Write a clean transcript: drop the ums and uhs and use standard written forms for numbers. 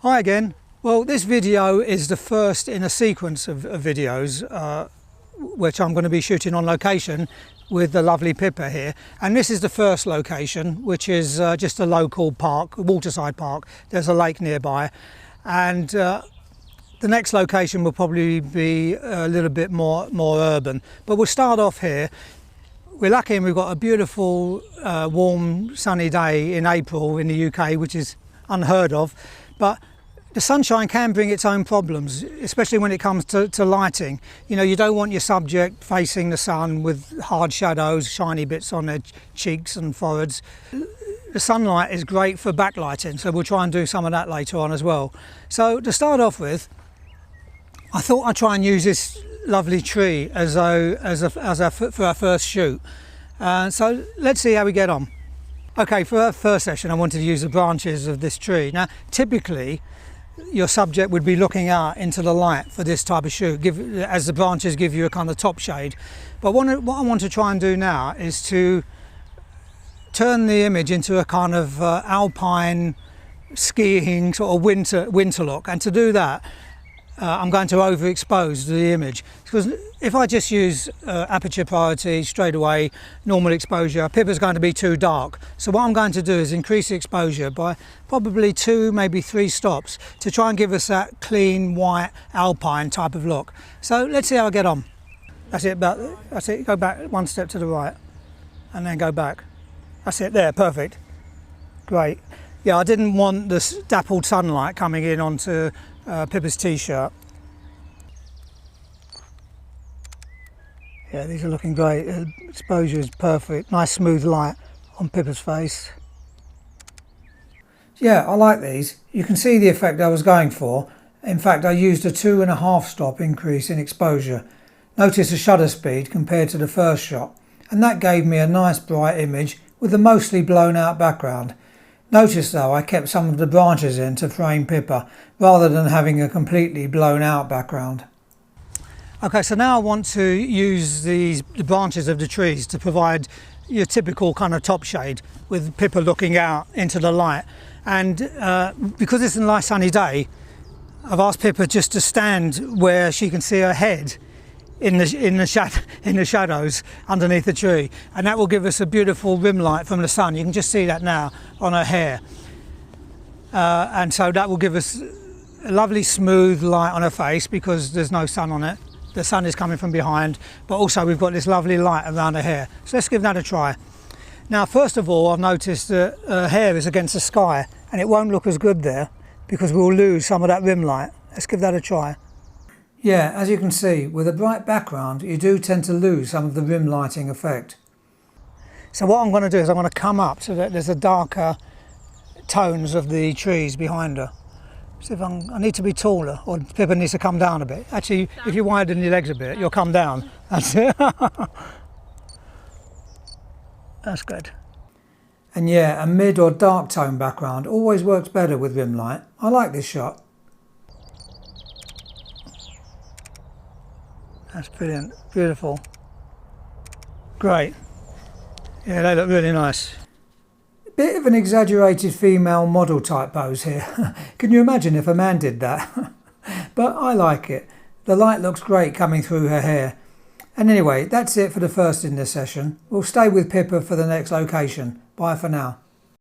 Hi again. Well, this video is the first in a sequence of videos which I'm going to be shooting on location with the lovely Pippa here. And this is the first location, which is just a local park, a waterside park. There's a lake nearby. And the next location will probably be a little bit more urban. But we'll start off here. We're lucky and we've got a beautiful warm sunny day in April in the UK, which is unheard of. But the sunshine can bring its own problems, especially when it comes to lighting. You know, you don't want your subject facing the sun with hard shadows, shiny bits on their cheeks and foreheads. The sunlight is great for backlighting, so we'll try and do some of that later on as well. So to start off with, I thought I'd try and use this lovely tree for our first shoot. So let's see how we get on. Okay, for our first session I wanted to use the branches of this tree. Now typically your subject would be looking out into the light for this type of shoot, as the branches give you a kind of top shade. But what I want to try and do now is to turn the image into a kind of alpine skiing sort of winter look, and to do that I'm going to overexpose the image, because if I just use aperture priority straight away, normal exposure, Pippa's going to be too dark. So what I'm going to do is increase the exposure by probably 2, maybe 3 stops to try and give us that clean white alpine type of look. So let's see how I get on. That's it, go back 1 step to the right and then go back. That's it there, perfect. Great. Yeah, I didn't want this dappled sunlight coming in onto Pippa's t-shirt. Yeah, these are looking great. Exposure is perfect. Nice smooth light on Pippa's face. Yeah, I like these. You can see the effect I was going for. In fact, I used a 2.5 stop increase in exposure. Notice the shutter speed compared to the first shot, and that gave me a nice bright image with a mostly blown out background. Notice though, I kept some of the branches in to frame Pippa rather than having a completely blown out background. Okay, so now I want to use the branches of the trees to provide your typical kind of top shade with Pippa looking out into the light. And because it's a nice sunny day, I've asked Pippa just to stand where she can see her head in the shadows underneath the tree, and that will give us a beautiful rim light from the sun. You can just see that now on her hair, and so that will give us a lovely smooth light on her face because there's no sun on it. The sun is coming from behind, but also we've got this lovely light around her hair. So let's give that a try. Now first of all, I've noticed that her hair is against the sky and it won't look as good there because we'll lose some of that rim light. Let's give that a try. Yeah, as you can see, with a bright background, you do tend to lose some of the rim lighting effect. So what I'm going to do is I'm going to come up so that there's a darker tones of the trees behind her. So if I need to be taller, or Pippa needs to come down a bit. Actually, if you widen your legs a bit, you'll come down. That's it. That's good. And yeah, a mid or dark tone background always works better with rim light. I like this shot. That's brilliant, beautiful, great. Yeah, they look really nice. Bit of an exaggerated female model type pose here. Can you imagine if a man did that? But I like it. The light looks great coming through her hair. And anyway, that's it for the first in this session. We'll stay with Pippa for the next location. Bye for now.